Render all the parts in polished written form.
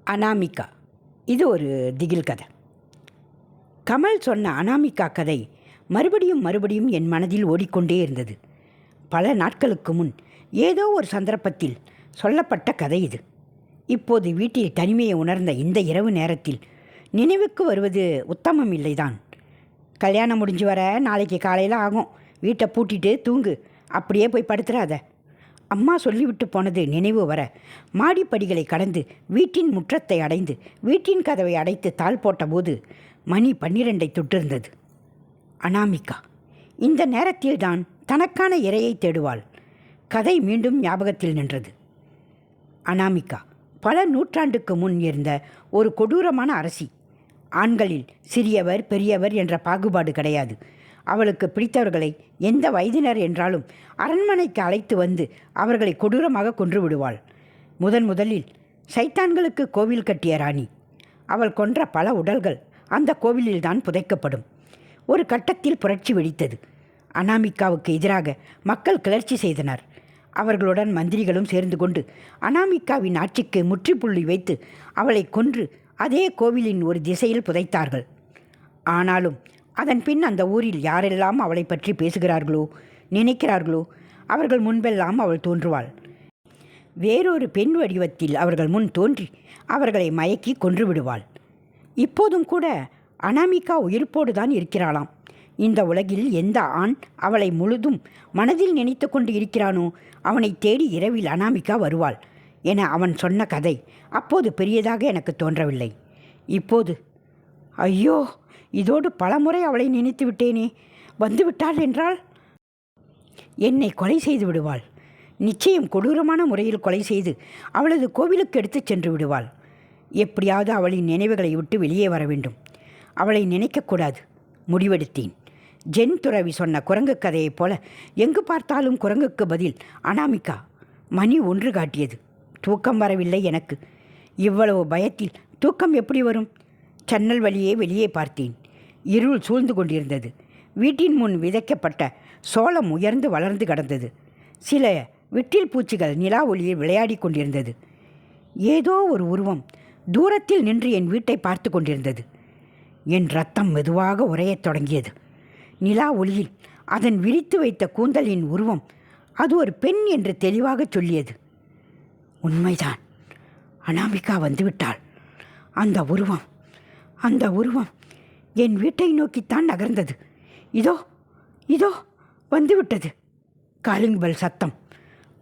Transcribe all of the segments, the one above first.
அனாமிகா. இது ஒரு திகில் கதை. கமல் சொன்ன அனாமிகா கதை மறுபடியும் மறுபடியும் என் மனதில் ஓடிக்கொண்டே இருந்தது. பல நாட்களுக்கு முன் ஏதோ ஒரு சந்தர்ப்பத்தில் சொல்லப்பட்ட கதை இது. இப்போது வீட்டில் தனிமையை உணர்ந்த இந்த இரவு நேரத்தில் நினைவுக்கு வருவது உத்தமம் இல்லைதான். கல்யாணம் முடிஞ்சு வர நாளைக்கு காலையில் ஆகும், வீட்டை பூட்டிட்டு தூங்கு, அப்படியே போய் படுத்துறாத. அம்மா சொல்லிவிட்டு போனது நினைவு வர மாடிப்படிகளை கடந்து வீட்டின் முற்றத்தை அடைந்து வீட்டின் கதவை அடைத்து தாள் போட்டபோது மணி 12 தொட்டிருந்தது. அனாமிகா இந்த நேரத்தில்தான் தனக்கான இரையை தேடுவாள். கதை மீண்டும் ஞாபகத்தில் நின்றது. அனாமிகா பல நூற்றாண்டுக்கு முன் இருந்த ஒரு கொடூரமான அரசி. ஆண்களில் சிறியவர் பெரியவர் என்ற பாகுபாடு கிடையாது. அவளுக்கு பிடித்தவர்களை எந்த வயதினர் என்றாலும் அரண்மனைக்கு அழைத்து வந்து அவர்களை கொடூரமாக கொன்று விடுவாள். முதலில் சைத்தான்களுக்கு கோவில் கட்டிய ராணி. அவள் கொன்ற பல உடல்கள் அந்த கோவிலில்தான் புதைக்கப்படும். ஒரு கட்டத்தில் புரட்சி வெடித்தது. அனாமிகாவுக்கு எதிராக மக்கள் கிளர்ச்சி செய்தனர். அவர்களுடன் மந்திரிகளும் சேர்ந்து கொண்டு அனாமிகாவின் ஆட்சிக்கு முற்றுப்புள்ளி வைத்து அவளை கொன்று அதே கோவிலின் ஒரு திசையில் புதைத்தார்கள். ஆனாலும் அதன் பின் அந்த ஊரில் யாரெல்லாம் அவளை பற்றி பேசுகிறார்களோ நினைக்கிறார்களோ அவர்கள் முன்பெல்லாம் அவள் தோன்றுவாள். வேறொரு பெண் வடிவத்தில் அவர்கள் முன் தோன்றி அவர்களை மயக்கி கொன்று விடுவாள். இப்போதும் கூட அனாமிகா உயிர்ப்போடு தான் இருக்கிறாளாம். இந்த உலகில் எந்த ஆண் அவளை முழுதும் மனதில் நினைத்து கொண்டு இருக்கிறானோ அவனை தேடி இரவில் அனாமிகா வருவாள் என அவன் சொன்ன கதை அப்போது பெரியதாக எனக்கு தோன்றவில்லை. இப்போது ஐயோ, இதோடு பலமுறை அவளை நினைத்து விட்டேனே. வந்துவிட்டாள் என்றால் என்னை கொலை செய்து விடுவாள். நிச்சயம் கொடூரமான முறையில் கொலை செய்து அவளது கோவிலுக்கு எடுத்துச் சென்று விடுவாள். எப்படியாவது அவளின் நினைவுகளை விட்டு வெளியே வர வேண்டும். அவளை நினைக்கக்கூடாது. முடிவெடுத்தேன். ஜென் துறவி சொன்ன குரங்கு கதையைப் போல எங்கு பார்த்தாலும் குரங்குக்கு பதில் அனாமிகா. மணி 1 காட்டியது. தூக்கம் வரவில்லை எனக்கு. இவ்வளவு பயத்தில் தூக்கம் எப்படி வரும்? ஜன்னல் வழியே வெளியே பார்த்தேன். இருள் சூழ்ந்து கொண்டிருந்தது. வீட்டின் முன் விதைக்கப்பட்ட சோளம் உயர்ந்து வளர்ந்து கிடந்தது. சில விட்டில் பூச்சிகள் நிலா ஒளியில் விளையாடி கொண்டிருந்தது. ஏதோ ஒரு உருவம் தூரத்தில் நின்று என் வீட்டை பார்த்து கொண்டிருந்தது. என் ரத்தம் மெதுவாக உறையத் தொடங்கியது. நிலா ஒளியில் அதன் விரித்து வைத்த கூந்தலின் உருவம் அது ஒரு பெண் என்று தெளிவாக சொல்லியது. உண்மைதான், அனாமிகா வந்துவிட்டாள். அந்த உருவம் என் வீட்டை நோக்கித்தான் நகர்ந்தது. இதோ வந்துவிட்டது. காலிங் பெல் சத்தம்.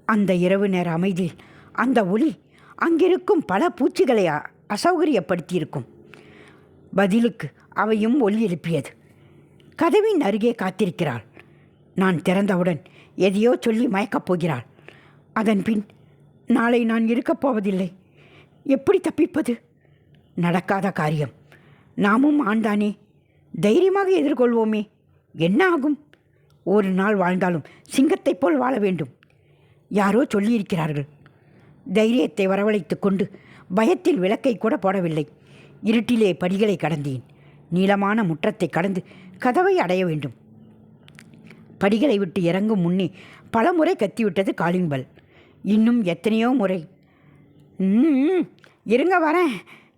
அந்த இரவு நேர அமைதியில் அந்த ஒளி அங்கிருக்கும் பல பூச்சிகளை அசௌகரியப்படுத்தியிருக்கும். பதிலுக்கு அவையும் ஒலி எழுப்பியது. கதவின் அருகே காத்திருக்கிறாள். நான் திறந்தவுடன் எதையோ சொல்லி மயக்கப் போகிறாள். அதன் பின் நாளை நான் இருக்கப் போவதில்லை. எப்படி தப்பிப்பது? நடக்காத காரியம். நாமும் ஆண்டானே, தைரியமாக எதிர்கொள்வோமே. என்ன ஆகும்? ஒரு நாள் வாழ்ந்தாலும் சிங்கத்தைப் போல் வாழ வேண்டும். யாரோ சொல்லியிருக்கிறார்கள். தைரியத்தை வரவழைத்து கொண்டு பயத்தில் விளக்கை கூட போடவில்லை. இருட்டிலே படிகளை கடந்தேன். நீளமான முற்றத்தை கடந்து கதவை அடைய வேண்டும். படிகளை விட்டு இறங்கும் முன்னே பல முறை கத்திவிட்டது காலிங் பெல். இன்னும் எத்தனையோ முறை இருங்க வரேன்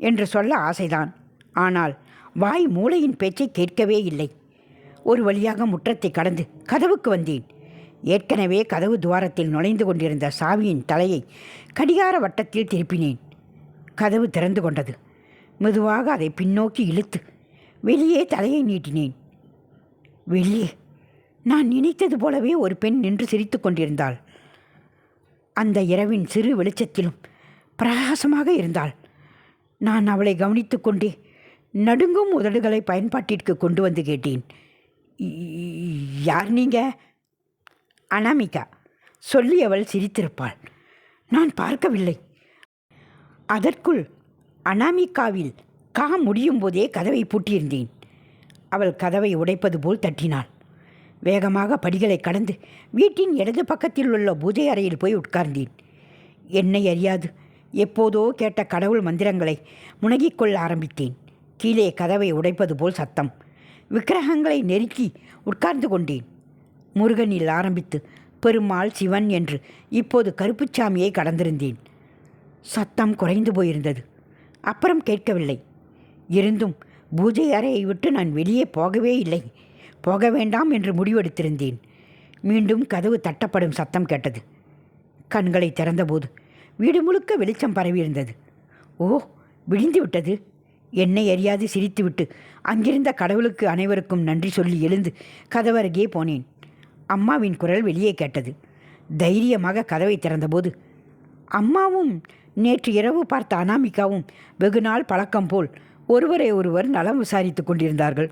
என்று சொல்ல ஆசைதான். ஆனால் வாய் மூளையின் பேச்சை கேட்கவே இல்லை. ஒரு வழியாக முற்றத்தை கடந்து கதவுக்கு வந்தேன். ஏற்கனவே கதவு துவாரத்தில் நுழைந்து கொண்டிருந்த சாவியின் தலையை கடிகார வட்டத்தில் திருப்பினேன். கதவு திறந்து கொண்டது. மெதுவாக அதை பின்னோக்கி இழுத்து வெளியே தலையை நீட்டினேன். வெளியே நான் நினைத்தது போலவே ஒரு பெண் நின்று சிரித்து கொண்டிருந்தாள். அந்த இரவின் சிறு வெளிச்சத்திலும் பிரகாசமாக இருந்தாள். நான் அவளை கவனித்து கொண்டே நடுங்கும் உதடுகளை பயன்பாட்டிற்கு கொண்டு வந்து கேட்டேன். யார் நீங்க? அனாமிகா சொல்லி அவள் சிரித்திருப்பாள். நான் பார்க்கவில்லை. அதற்குள் அனாமிகாவில் முடியும் போதே கதவை பூட்டியிருந்தேன். அவள் கதவை உடைப்பது போல் தட்டினாள். வேகமாக படிகளை கடந்து வீட்டின் இடது பக்கத்தில் உள்ள பூஜை அறையில் போய் உட்கார்ந்தேன். என்னை அறியாது எப்போதோ கேட்ட கடவுள் மந்திரங்களை முனகிக்கொள்ள ஆரம்பித்தேன். கீழே கதவை உடைப்பது போல் சத்தம். விக்கிரகங்களை நெருக்கி உட்கார்ந்து கொண்டேன். முருகனில் ஆரம்பித்து பெருமாள், சிவன் என்று இப்போது கருப்புச்சாமியை கடந்திருந்தேன். சத்தம் குறைந்து போயிருந்தது. அப்புறம் கேட்கவில்லை. இருந்தும் பூஜை அறையை விட்டு நான் வெளியே போகவே இல்லை. போக வேண்டாம் என்று முடிவெடுத்திருந்தேன். மீண்டும் கதவு தட்டப்படும் சத்தம் கேட்டது. கண்களை திறந்தபோது வீடு முழுக்க வெளிச்சம் பரவியிருந்தது. ஓ, விடிந்து விட்டது. என்னை அறியாது சிரித்துவிட்டு அங்கிருந்த கடவுளுக்கு அனைவருக்கும் நன்றி சொல்லி எழுந்து கதவருகே போனேன். அம்மாவின் குரல் வெளியே கேட்டது. தைரியமாக கதவை திறந்தபோது அம்மாவும் நேற்று இரவு பார்த்த அனாமிகாவும் வெகு நாள் பழக்கம் போல் ஒருவரை ஒருவர் நலம் விசாரித்து கொண்டிருந்தார்கள்.